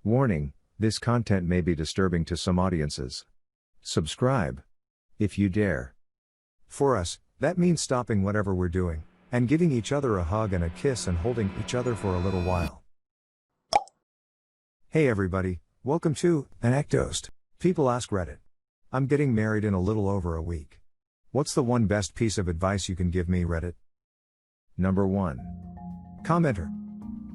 Warning, this content may be disturbing to some audiences. Subscribe. If you dare. For us, that means stopping whatever we're doing, and giving each other a hug and a kiss and holding each other for a little while. Hey everybody, welcome to ANECDOSED. People ask Reddit. I'm getting married in a little over a week. What's the one best piece of advice you can give me, Reddit? Number 1. Commenter.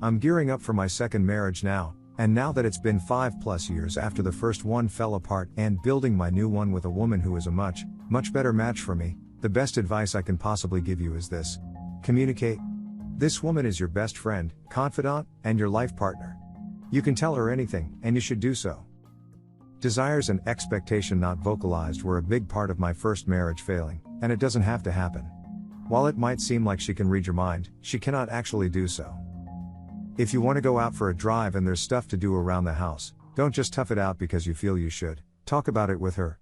I'm gearing up for my second marriage now, and now that it's been 5+ years after the first one fell apart and building my new one with a woman who is a much better match for me, the best advice I can possibly give you is this. Communicate. This woman is your best friend, confidant, and your life partner. You can tell her anything, and you should do so. Desires and expectation not vocalized were a big part of my first marriage failing, and it doesn't have to happen. While it might seem like she can read your mind, she cannot actually do so. If you want to go out for a drive and there's stuff to do around the house, don't just tough it out because you feel you should, talk about it with her.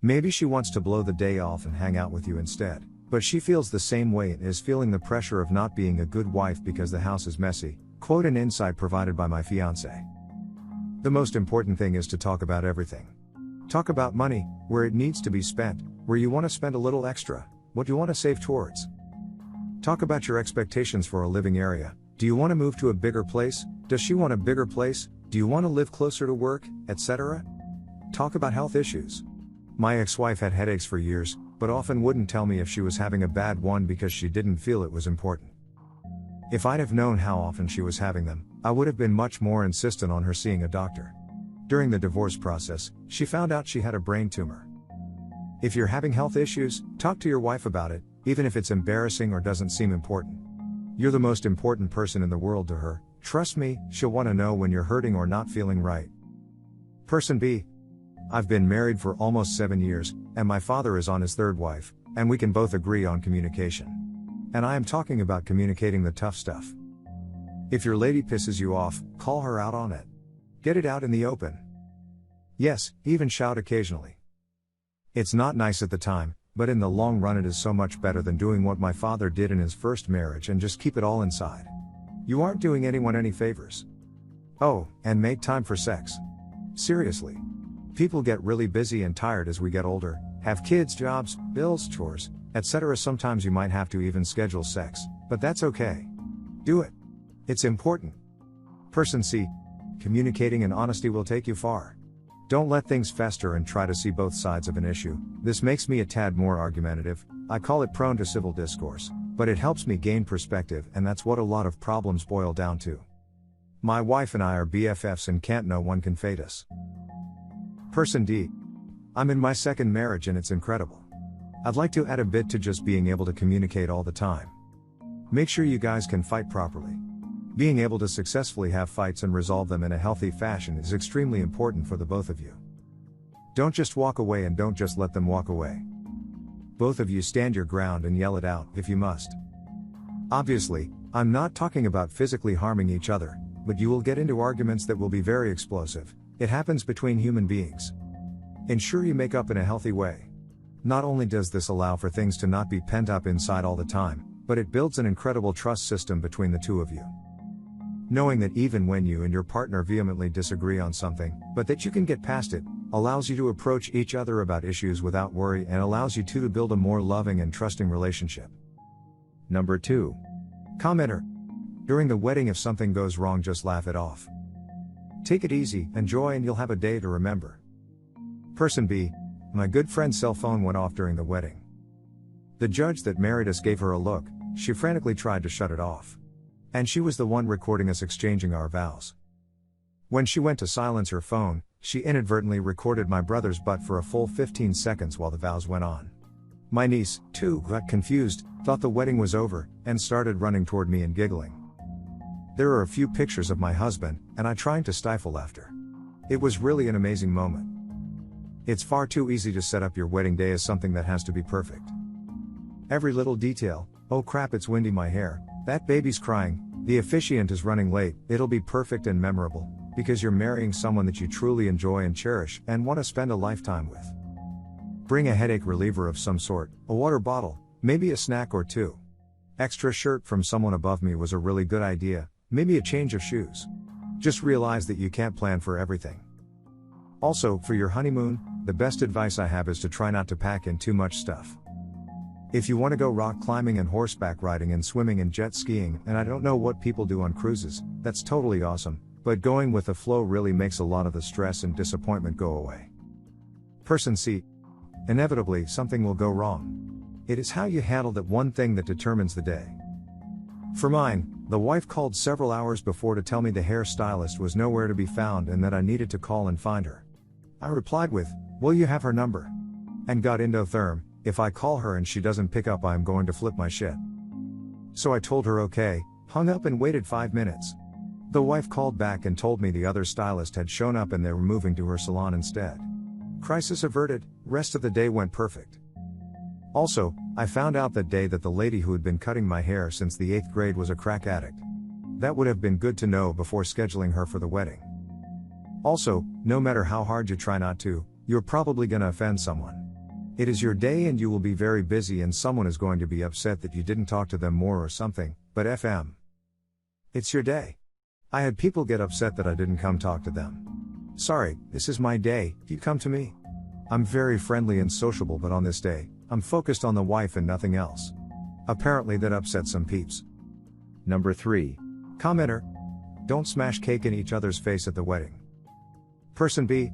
Maybe she wants to blow the day off and hang out with you instead, but she feels the same way and is feeling the pressure of not being a good wife because the house is messy. Quote an insight provided by my fiance. The most important thing is to talk about everything. Talk about money, where it needs to be spent, where you want to spend a little extra, what you want to save towards. Talk about your expectations for a living area. Do you want to move to a bigger place? Does she want a bigger place? Do you want to live closer to work, etc.? Talk about health issues. My ex-wife had headaches for years, but often wouldn't tell me if she was having a bad one because she didn't feel it was important. If I'd have known how often she was having them, I would have been much more insistent on her seeing a doctor. During the divorce process, she found out she had a brain tumor. If you're having health issues, talk to your wife about it, even if it's embarrassing or doesn't seem important. You're the most important person in the world to her. Trust me, she'll want to know when you're hurting or not feeling right. Person B. I've been married for almost 7 years, and my father is on his third wife, and we can both agree on communication. And I am talking about communicating the tough stuff. If your lady pisses you off, call her out on it. Get it out in the open. Yes, even shout occasionally. It's not nice at the time, but in the long run it is so much better than doing what my father did in his first marriage and just keep it all inside. You aren't doing anyone any favors. Oh, and make time for sex. Seriously. People get really busy and tired as we get older, have kids, jobs, bills, chores, etc. Sometimes you might have to even schedule sex, but that's okay. Do it. It's important. Person C. Communicating and honesty will take you far. Don't let things fester and try to see both sides of an issue. This makes me a tad more argumentative. I call it prone to civil discourse, but it helps me gain perspective, and that's what a lot of problems boil down to. My wife and I are BFFs and no one can fade us. Person D. I'm in my second marriage and it's incredible. I'd like to add a bit to just being able to communicate all the time. Make sure you guys can fight properly. Being able to successfully have fights and resolve them in a healthy fashion is extremely important for the both of you. Don't just walk away and don't just let them walk away. Both of you stand your ground and yell it out, if you must. Obviously, I'm not talking about physically harming each other, but you will get into arguments that will be very explosive. It happens between human beings. Ensure you make up in a healthy way. Not only does this allow for things to not be pent up inside all the time, but it builds an incredible trust system between the two of you. Knowing that even when you and your partner vehemently disagree on something, but that you can get past it, allows you to approach each other about issues without worry and allows you two to build a more loving and trusting relationship. Number 2. Commenter. During the wedding, if something goes wrong, just laugh it off. Take it easy, enjoy, and you'll have a day to remember. Person B. My good friend's cell phone went off during the wedding. The judge that married us gave her a look. She frantically tried to shut it off. And she was the one recording us exchanging our vows. When she went to silence her phone, she inadvertently recorded my brother's butt for a full 15 seconds while the vows went on. My niece, too, got confused, thought the wedding was over, and started running toward me and giggling. There are a few pictures of my husband, and I trying to stifle laughter. It was really an amazing moment. It's far too easy to set up your wedding day as something that has to be perfect. Every little detail, oh crap, it's windy, my hair, that baby's crying, the officiant is running late, it'll be perfect and memorable, because you're marrying someone that you truly enjoy and cherish and want to spend a lifetime with. Bring a headache reliever of some sort, a water bottle, maybe a snack or two. Extra shirt from someone above me was a really good idea, maybe a change of shoes. Just realize that you can't plan for everything. Also, for your honeymoon, the best advice I have is to try not to pack in too much stuff. If you want to go rock climbing and horseback riding and swimming and jet skiing, and I don't know what people do on cruises, that's totally awesome, but going with the flow really makes a lot of the stress and disappointment go away. Person C. Inevitably, something will go wrong. It is how you handle that one thing that determines the day. For mine, the wife called several hours before to tell me the hairstylist was nowhere to be found and that I needed to call and find her. I replied with, "Will you have her number?" And got endotherm. If I call her and she doesn't pick up, I'm going to flip my shit. So I told her okay, hung up and waited 5 minutes. The wife called back and told me the other stylist had shown up and they were moving to her salon instead. Crisis averted, rest of the day went perfect. Also, I found out that day that the lady who had been cutting my hair since the 8th grade was a crack addict. That would have been good to know before scheduling her for the wedding. Also, no matter how hard you try not to, you're probably gonna offend someone. It is your day and you will be very busy and someone is going to be upset that you didn't talk to them more or something, but FM. It's your day. I had people get upset that I didn't come talk to them. Sorry, this is my day, you come to me. I'm very friendly and sociable, but on this day, I'm focused on the wife and nothing else. Apparently that upset some peeps. Number 3. Commenter. Don't smash cake in each other's face at the wedding. Person B.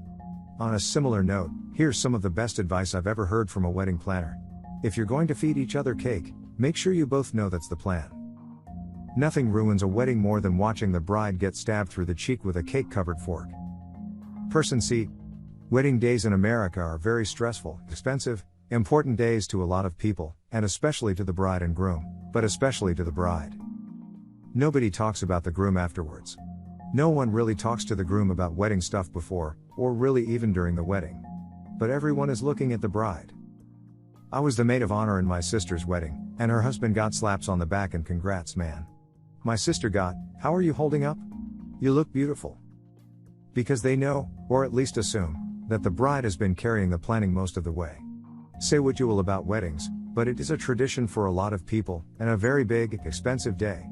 On a similar note, here's some of the best advice I've ever heard from a wedding planner. If you're going to feed each other cake, make sure you both know that's the plan. Nothing ruins a wedding more than watching the bride get stabbed through the cheek with a cake-covered fork. Person C. Wedding days in America are very stressful, expensive, important days to a lot of people, and especially to the bride and groom, but especially to the bride. Nobody talks about the groom afterwards. No one really talks to the groom about wedding stuff before, or really even during the wedding. But everyone is looking at the bride. I was the maid of honor in my sister's wedding, and her husband got slaps on the back and congrats man. My sister got, "How are you holding up? You look beautiful." Because they know, or at least assume, that the bride has been carrying the planning most of the way. Say what you will about weddings, but it is a tradition for a lot of people, and a very big, expensive day.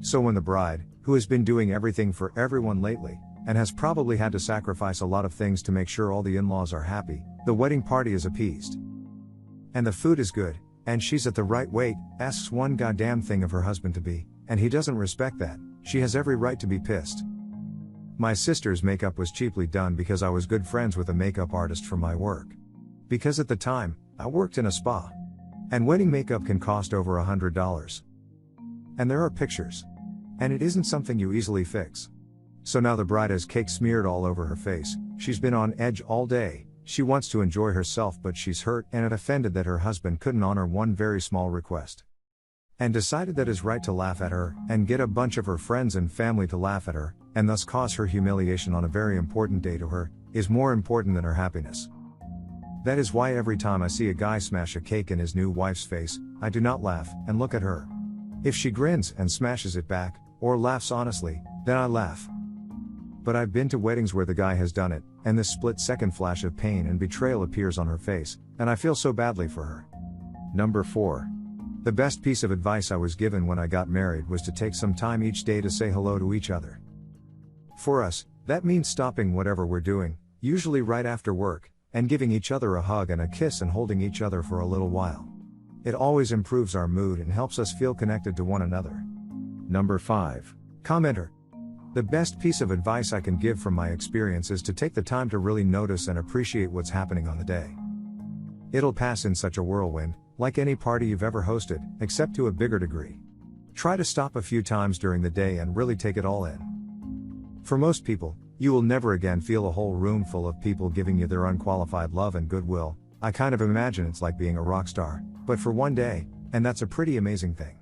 So when the bride, who has been doing everything for everyone lately, and has probably had to sacrifice a lot of things to make sure all the in-laws are happy, the wedding party is appeased. And the food is good, and she's at the right weight, asks one goddamn thing of her husband to be, and he doesn't respect that, she has every right to be pissed. My sister's makeup was cheaply done because I was good friends with a makeup artist from my work. Because at the time, I worked in a spa. And wedding makeup can cost over $100. And there are pictures. And it isn't something you easily fix. So now the bride has cake smeared all over her face, she's been on edge all day, she wants to enjoy herself but she's hurt and offended that her husband couldn't honor one very small request. And decided that it's right to laugh at her, and get a bunch of her friends and family to laugh at her, and thus cause her humiliation on a very important day to her, is more important than her happiness. That is why every time I see a guy smash a cake in his new wife's face, I do not laugh, and look at her. If she grins and smashes it back, or laughs honestly, then I laugh. But I've been to weddings where the guy has done it, and this split-second flash of pain and betrayal appears on her face, and I feel so badly for her. Number 4. The best piece of advice I was given when I got married was to take some time each day to say hello to each other. For us, that means stopping whatever we're doing, usually right after work, and giving each other a hug and a kiss and holding each other for a little while. It always improves our mood and helps us feel connected to one another. Number 5. Commenter. The best piece of advice I can give from my experience is to take the time to really notice and appreciate what's happening on the day. It'll pass in such a whirlwind, like any party you've ever hosted, except to a bigger degree. Try to stop a few times during the day and really take it all in. For most people, you will never again feel a whole room full of people giving you their unqualified love and goodwill. I kind of imagine it's like being a rock star, but for one day, and that's a pretty amazing thing.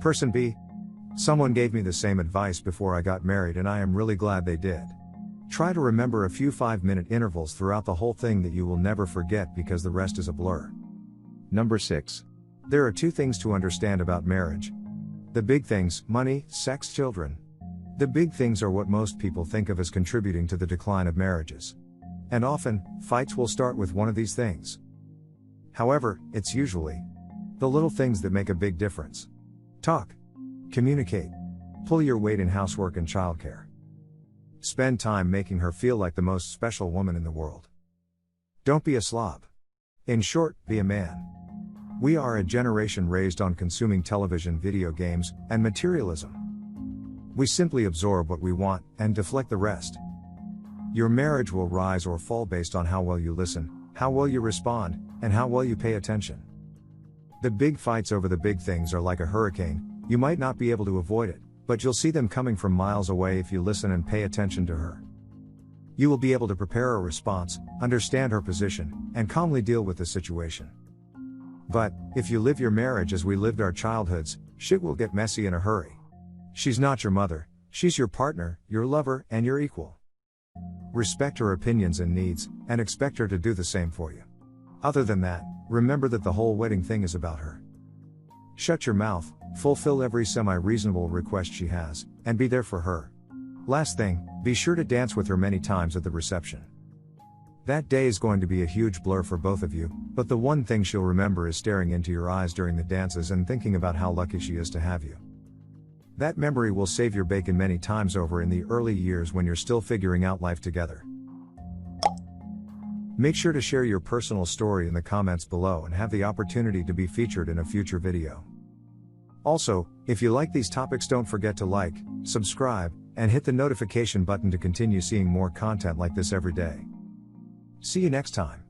Person B. Someone gave me the same advice before I got married and I am really glad they did. Try to remember a few 5-minute intervals throughout the whole thing that you will never forget because the rest is a blur. Number 6. There are 2 things to understand about marriage. The big things, money, sex, children. The big things are what most people think of as contributing to the decline of marriages. And often, fights will start with one of these things. However, it's usually the little things that make a big difference. Talk. Communicate. Pull your weight in housework and childcare. Spend time making her feel like the most special woman in the world. Don't be a slob. In short, be a man. We are a generation raised on consuming television, video games, and materialism. We simply absorb what we want and deflect the rest. Your marriage will rise or fall based on how well you listen, how well you respond, and how well you pay attention. The big fights over the big things are like a hurricane. You might not be able to avoid it, but you'll see them coming from miles away if you listen and pay attention to her. You will be able to prepare a response, understand her position, and calmly deal with the situation. But, if you live your marriage as we lived our childhoods, shit will get messy in a hurry. She's not your mother, she's your partner, your lover, and your equal. Respect her opinions and needs, and expect her to do the same for you. Other than that, remember that the whole wedding thing is about her. Shut your mouth, fulfill every semi-reasonable request she has, and be there for her. Last thing, be sure to dance with her many times at the reception. That day is going to be a huge blur for both of you, but the one thing she'll remember is staring into your eyes during the dances and thinking about how lucky she is to have you. That memory will save your bacon many times over in the early years when you're still figuring out life together. Make sure to share your personal story in the comments below and have the opportunity to be featured in a future video. Also, if you like these topics, don't forget to like, subscribe, and hit the notification button to continue seeing more content like this every day. See you next time.